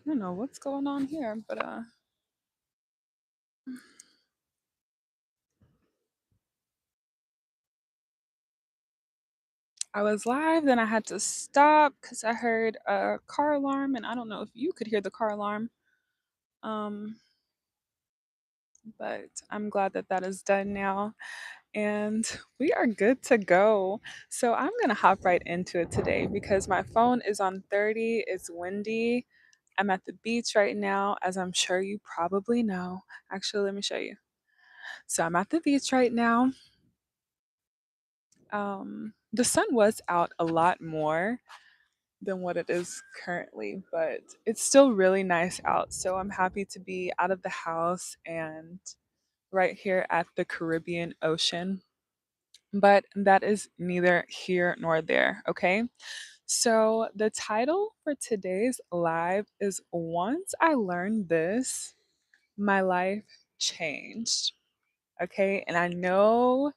I don't know what's going on here, but I was live, then I had to stop because I heard a car alarm, and I don't know if you could hear the car alarm. Um, but I'm glad that that is done now, and we are good to go. So I'm gonna hop right into it today because my phone is on 30. It's windy. I'm at the beach right now, as I'm sure you probably know. Actually, let me show you. So I'm at the beach right now. The sun was out a lot more than what it is currently, but it's still really nice out. So I'm happy to be out of the house and right here at the Caribbean Ocean. But that is neither here nor there, okay? So the title for today's live is Once I Learned This, My Life Changed. Okay, and I know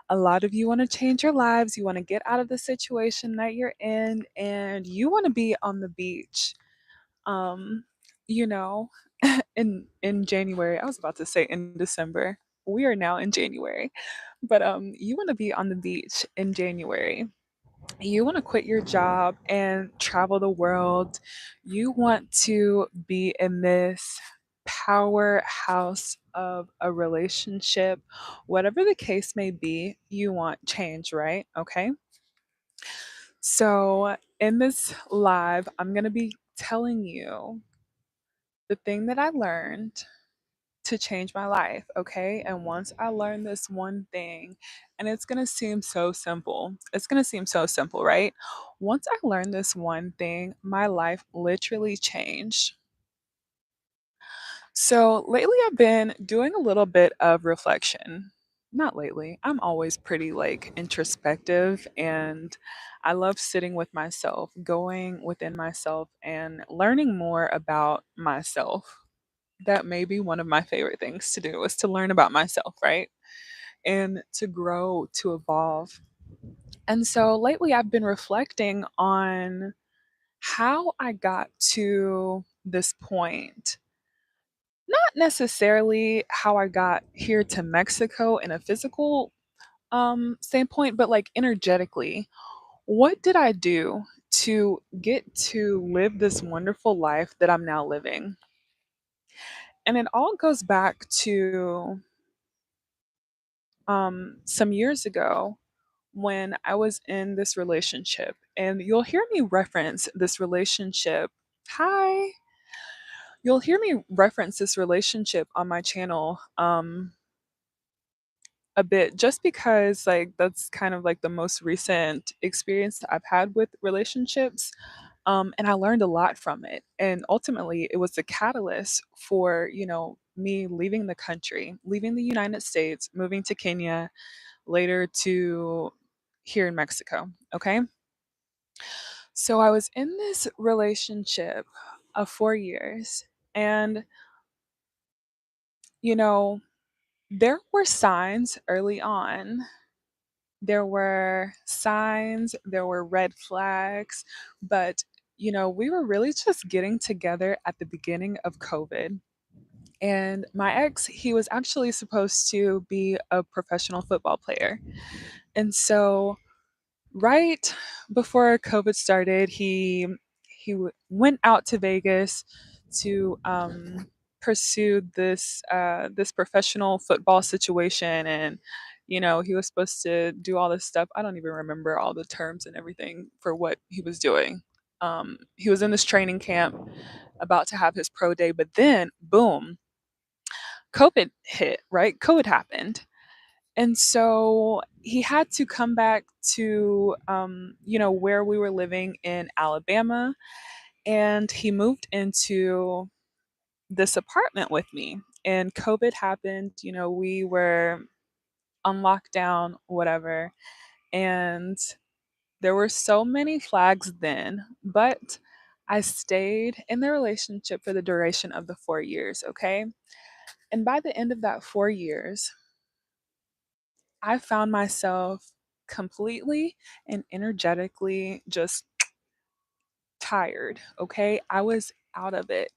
a lot of you want to change your lives. You want to get out of the situation that you're in and you want to be on the beach. Um, you know, in January. I was about to say in December. We are now in January. But you want to be on the beach in January. You want to quit your job and travel the world. You want to be in this powerhouse of a relationship. Whatever the case may be, you want change, right? Okay. So, in this live, I'm going to be telling you the thing that I learned to change my life, okay? And once I learned this one thing, and it's gonna seem so simple, it's gonna seem so simple, right? Once I learned this one thing, my life literally changed. So lately, I've been doing a little bit of reflection. Not lately, I'm always pretty like introspective, and I love sitting with myself, going within myself, and learning more about myself. That may be one of my favorite things to do is to learn about myself, right? And to grow, to evolve. And so lately I've been reflecting on how I got to this point. Not necessarily how I got here to Mexico in a physical standpoint, but like energetically. What did I do to get to live this wonderful life that I'm now living? And it all goes back to some years ago when I was in this relationship, and you'll hear me reference this relationship. Hi. You'll hear me reference this relationship on my channel a bit just because like that's kind of like the most recent experience that I've had with relationships. And I learned a lot from it. And ultimately it was the catalyst for, me leaving the country, leaving the United States, moving to Kenya, later to here in Mexico. Okay. So I was in this relationship of 4 years. And, you know, there were signs early on. There were signs, there were red flags, but, we were really just getting together at the beginning of COVID. And my ex, he was actually supposed to be a professional football player. And so right before COVID started, he went out to Vegas to pursue this professional football situation, and he was supposed to do all this stuff. I don't even remember all the terms and everything for what he was doing. He was in this training camp about to have his pro day, but then boom, COVID hit. Right, COVID happened, and so he had to come back to, where we were living in Alabama. And he moved into this apartment with me. And COVID happened. We were on lockdown, whatever. And there were so many flags then. But I stayed in the relationship for the duration of the 4 years, okay? And by the end of that 4 years, I found myself completely and energetically just tired. Okay. I was out of it.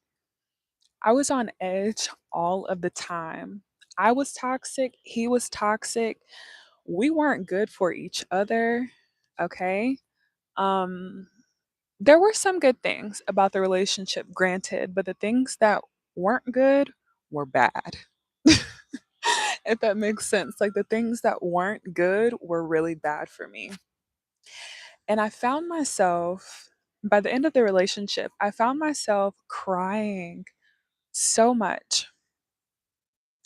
I was on edge all of the time. I was toxic, he was toxic. We weren't good for each other, okay? Um there were some good things about the relationship, granted, but the things that weren't good were bad. If that makes sense. Like the things that weren't good were really bad for me. And I found myself, by the end of the relationship, I found myself crying so much.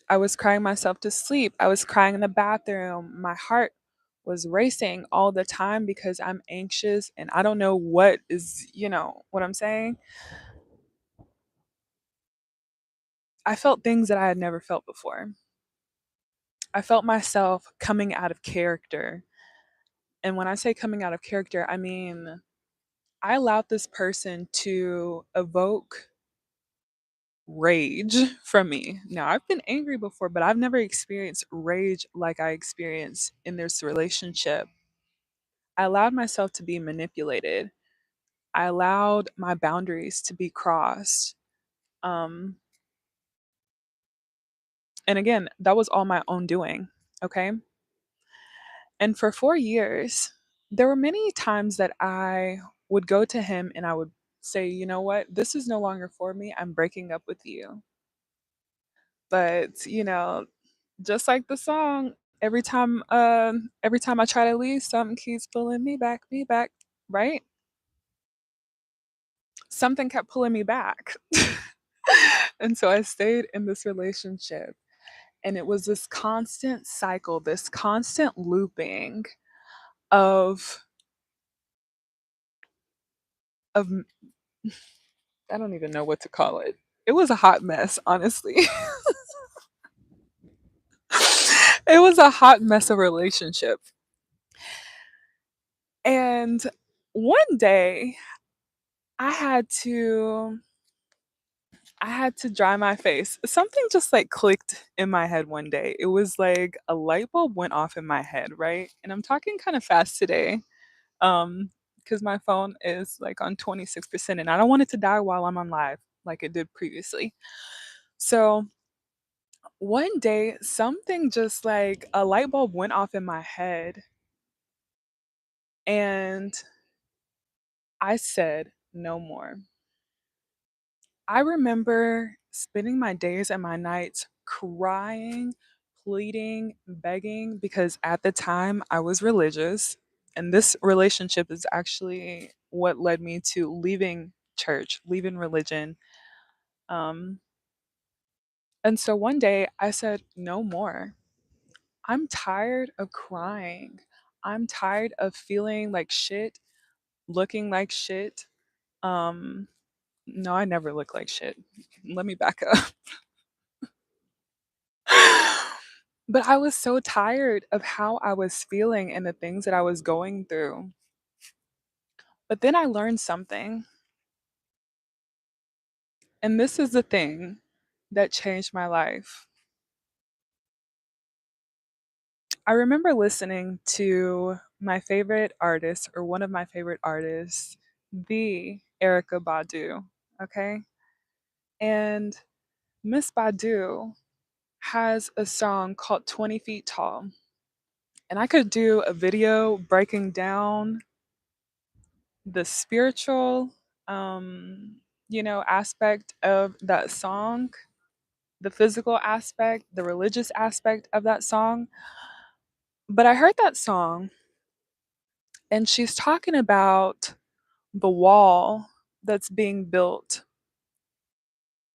I was crying myself to sleep. I was crying in the bathroom. My heart was racing all the time because I'm anxious and I don't know what is, what I'm saying? I felt things that I had never felt before. I felt myself coming out of character. And when I say coming out of character, I mean, I allowed this person to evoke rage from me. Now, I've been angry before, but I've never experienced rage like I experienced in this relationship. I allowed myself to be manipulated. I allowed my boundaries to be crossed. Um, and again, that was all my own doing. Okay. And for 4 years, there were many times that I would go to him and I would say, you know what, this is no longer for me. I'm breaking up with you. But, just like the song, every time I try to leave, something keeps pulling me back, right? Something kept pulling me back. And so I stayed in this relationship. And it was this constant cycle, this constant looping of of I don't even know what to call it. It was a hot mess, honestly. It was a hot mess of relationship. And one day I had to I had to dry my face. Something just like clicked in my head one day. It was like a light bulb went off in my head, right? And I'm talking kind of fast today. Because my phone is like on 26% and I don't want it to die while I'm on live like it did previously. So one day something just like a light bulb went off in my head and I said no more. I remember spending my days and my nights crying, pleading, begging because at the time I was religious and this relationship is actually what led me to leaving church, leaving religion. Um and so one day I said no more. I'm tired of crying. I'm tired of feeling like shit, looking like shit. Um, no, I never look like shit. Let me back up. But I was so tired of how I was feeling and the things that I was going through. But then I learned something. And this is the thing that changed my life. I remember listening to my favorite artist, or one of my favorite artists, the Erica Badu. Okay. And Miss Badu has a song called 20 Feet Tall. And I could do a video breaking down the spiritual, um, aspect of that song, the physical aspect, the religious aspect of that song. But I heard that song and she's talking about the wall that's being built,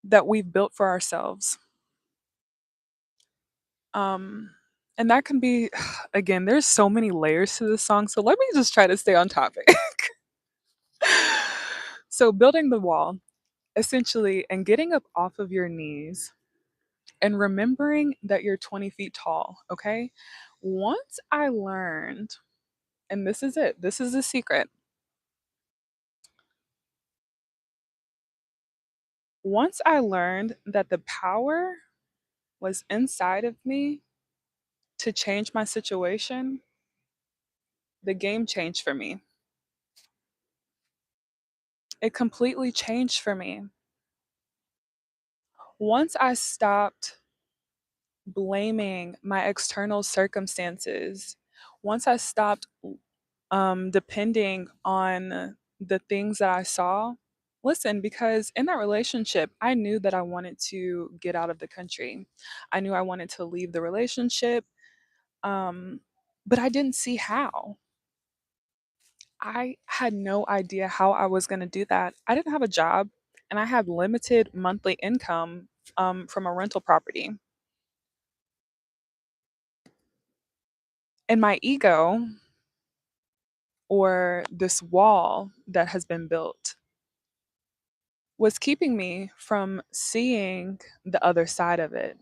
that we've built for ourselves. Um, and that can be, again, there's so many layers to this song. So let me just try to stay on topic. So, building the wall, essentially, and getting up off of your knees and remembering that you're 20 feet tall, okay? Once I learned, and this is it, this is the secret. Once I learned that the power was inside of me to change my situation, the game changed for me. It completely changed for me. Once I stopped blaming my external circumstances, once I stopped depending on the things that I saw. Listen, because in that relationship, I knew that I wanted to get out of the country. I knew I wanted to leave the relationship, um, but I didn't see how. I had no idea how I was going to do that. I didn't have a job, and I had limited monthly income from a rental property. And my ego, or this wall that has been built, was keeping me from seeing the other side of it.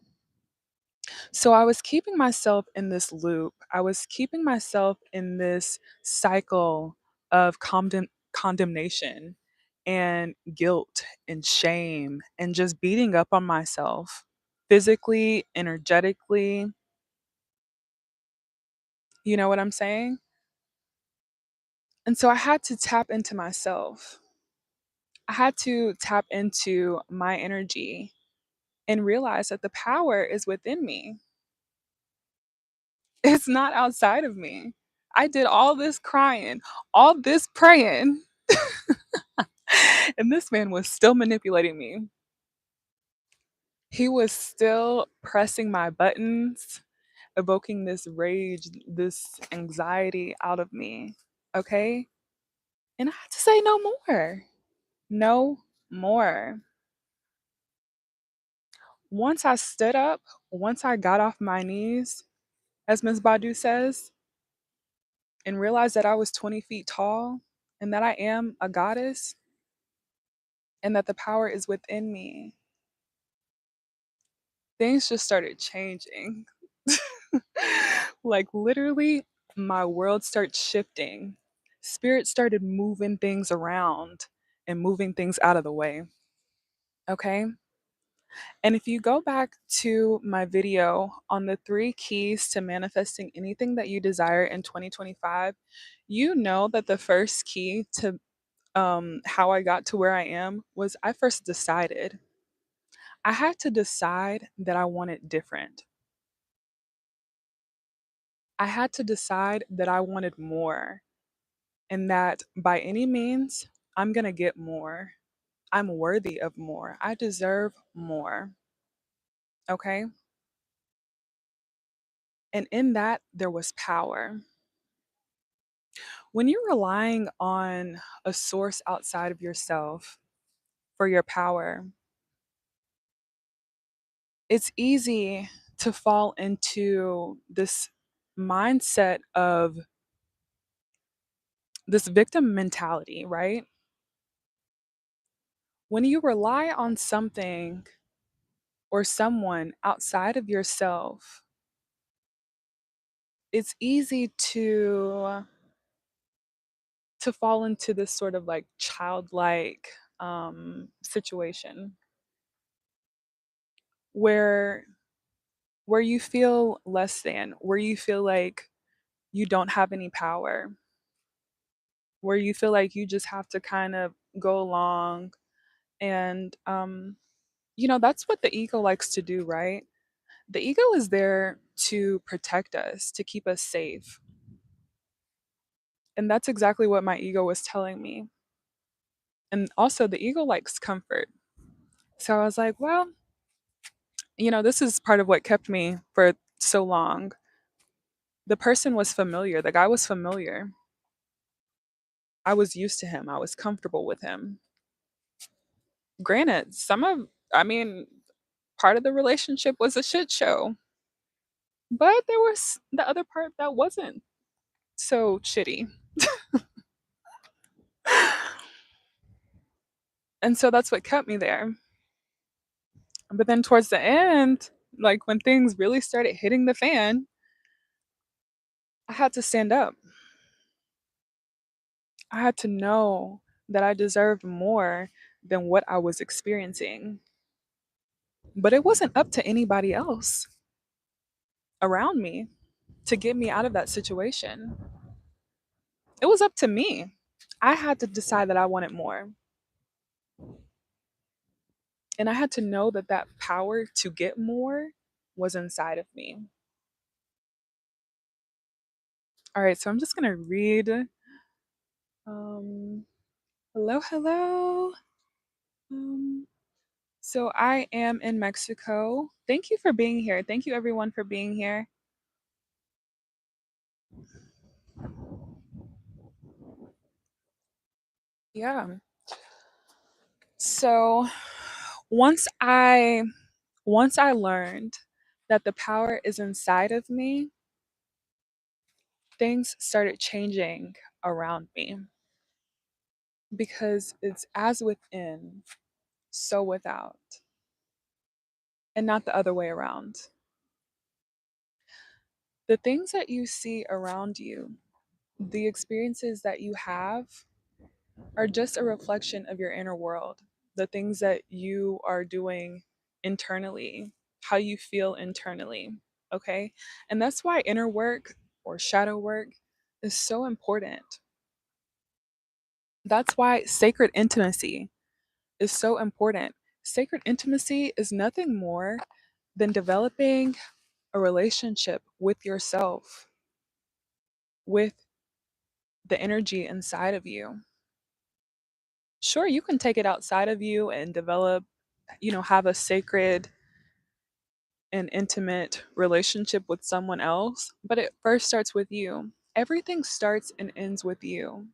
So I was keeping myself in this loop. I was keeping myself in this cycle of condemnation and guilt and shame and just beating up on myself physically, energetically. You know what I'm saying? And so I had to tap into myself. I had to tap into my energy and realize that the power is within me. It's not outside of me. I did all this crying, all this praying, and this man was still manipulating me. He was still pressing my buttons, evoking this rage, this anxiety out of me. Okay? And I had to say no more. No more. Once I stood up, once I got off my knees, as Ms. Badu says, and realized that I was 20 feet tall and that I am a goddess and that the power is within me, things just started changing. Like literally, my world started shifting. Spirit started moving things around and moving things out of the way. Okay. And if you go back to my video on the 3 keys to manifesting anything that you desire in 2025, you know that the first key to how I got to where I am was I first decided. I had to decide that I wanted different. I had to decide that I wanted more and that by any means, I'm going to get more. I'm worthy of more. I deserve more. Okay. And in that, there was power. When you're relying on a source outside of yourself for your power, it's easy to fall into this mindset of this victim mentality, right? When you rely on something or someone outside of yourself, it's easy to fall into this sort of like childlike situation where you feel less than, where you feel like you don't have any power, where you feel like you just have to kind of go along and that's what the ego likes to do, right? The ego is there to protect us, to keep us safe. And that's exactly what my ego was telling me. And also, the ego likes comfort. So I was like, well, this is part of what kept me for so long. The person was familiar, the guy was familiar. I was used to him, I was comfortable with him. Granted, I mean, part of the relationship was a shit show, but there was the other part that wasn't so shitty. And so that's what kept me there. But then towards the end, like when things really started hitting the fan, I had to stand up. I had to know that I deserved more than what I was experiencing. But it wasn't up to anybody else around me to get me out of that situation. It was up to me. I had to decide that I wanted more. And I had to know that that power to get more was inside of me. All right, so I'm just going to read. Um, Hello, hello. Um, so I am in Mexico. Thank you for being here. Thank you, everyone, for being here. Yeah. So once I once I learned that the power is inside of me, things started changing around me because it's as within, so without, and not the other way around. The things that you see around you, the experiences that you have, are just a reflection of your inner world, the things that you are doing internally, how you feel internally. Okay. And that's why inner work or shadow work is so important. That's why sacred intimacy is so important. Sacred intimacy is nothing more than developing a relationship with yourself, with the energy inside of you. Sure, you can take it outside of you and develop, have a sacred and intimate relationship with someone else, but it first starts with you. Everything starts and ends with you.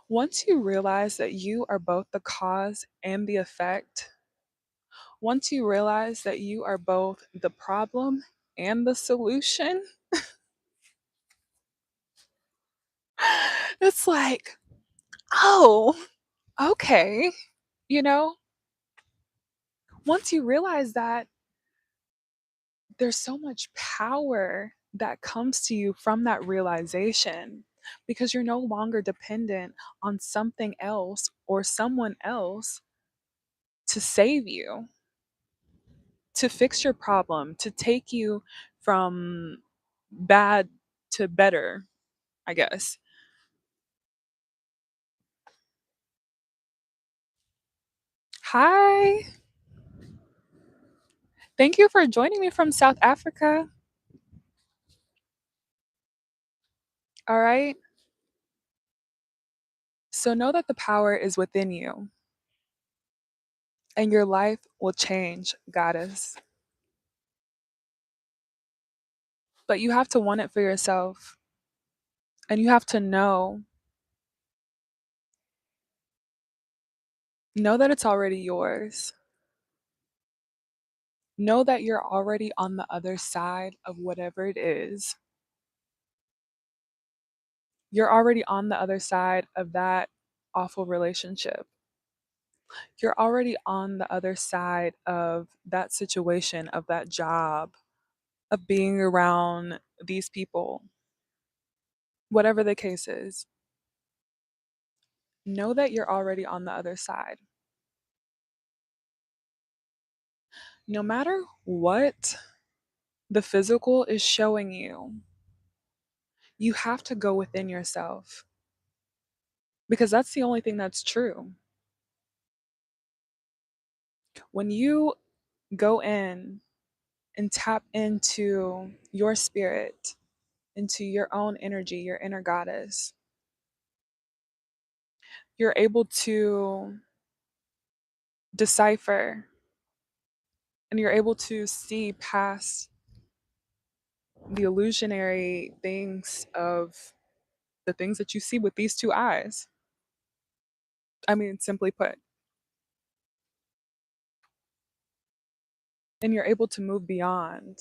Once you realize that you are both the cause and the effect, once you realize that you are both the problem and the solution, it's like, oh, okay. You know, once you realize that, there's so much power that comes to you from that realization because you're no longer dependent on something else or someone else to save you, to fix your problem, to take you from bad to better, I guess. Hi. Thank you for joining me from South Africa. All right. So know that the power is within you and your life will change, goddess. But you have to want it for yourself. And you have to know that it's already yours. Know that you're already on the other side of whatever it is. You're already on the other side of that awful relationship. You're already on the other side of that situation, of that job, of being around these people, whatever the case is. Know that you're already on the other side. No matter what the physical is showing you, you have to go within yourself because that's the only thing that's true. When you go in and tap into your spirit, into your own energy, your inner goddess, you're able to decipher and you're able to see past the illusionary things of the things that you see with these two eyes. I mean, simply put, and you're able to move beyond.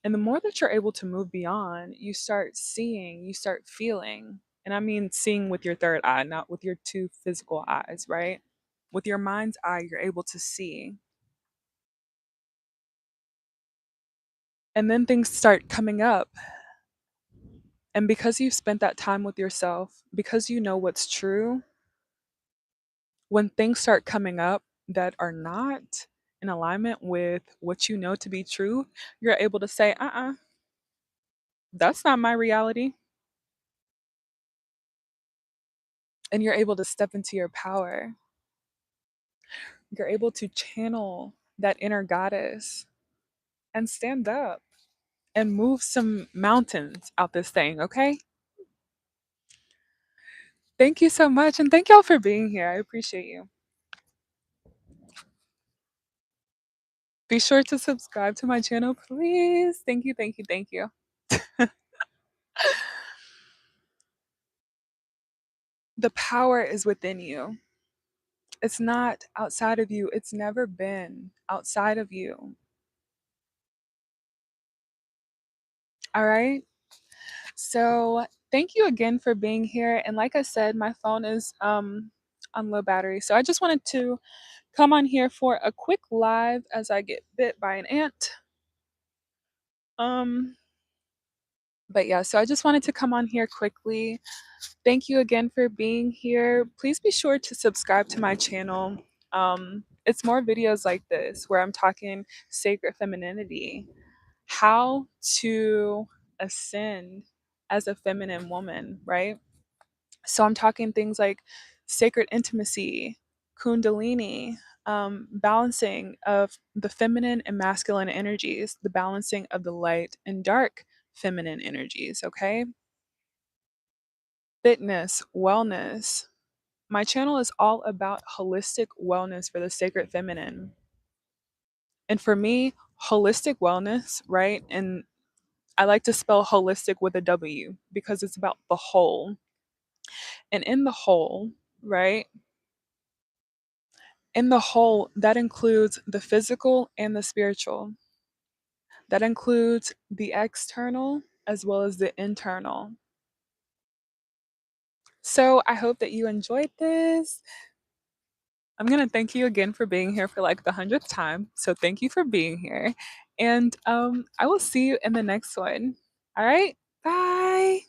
And the more that you're able to move beyond, you start seeing, you start feeling. And I mean seeing with your third eye, not with your two physical eyes, right? With your mind's eye, you're able to see. And then things start coming up. And because you've spent that time with yourself, because you know what's true, when things start coming up that are not in alignment with what you know to be true, you're able to say, that's not my reality. And you're able to step into your power. you're able to channel that inner goddess and stand up and move some mountains out this thing, okay? Thank you so much. And thank y'all for being here. I appreciate you. Be sure to subscribe to my channel, please. Thank you, thank you, thank you. The power is within you. It's not outside of you. It's never been outside of you. All right. So thank you again for being here. And like I said, my phone is on low battery. So I just wanted to come on here for a quick live as I get bit by an ant. Um, but yeah, so I just wanted to come on here quickly. Thank you again for being here. Please be sure to subscribe to my channel. It's more videos like this where I'm talking sacred femininity, how to ascend as a feminine woman, right? So I'm talking things like sacred intimacy, kundalini, balancing of the feminine and masculine energies, the balancing of the light and dark feminine energies, okay? Fitness, wellness. My channel is all about holistic wellness for the sacred feminine. And for me, holistic wellness, right? And I like to spell holistic with a W because it's about the whole. And in the whole, right? In the whole, that includes the physical and the spiritual. That includes the external as well as the internal. So I hope that you enjoyed this. I'm going to thank you again for being here for like the 100th time. So thank you for being here. And I will see you in the next one. All right. Bye.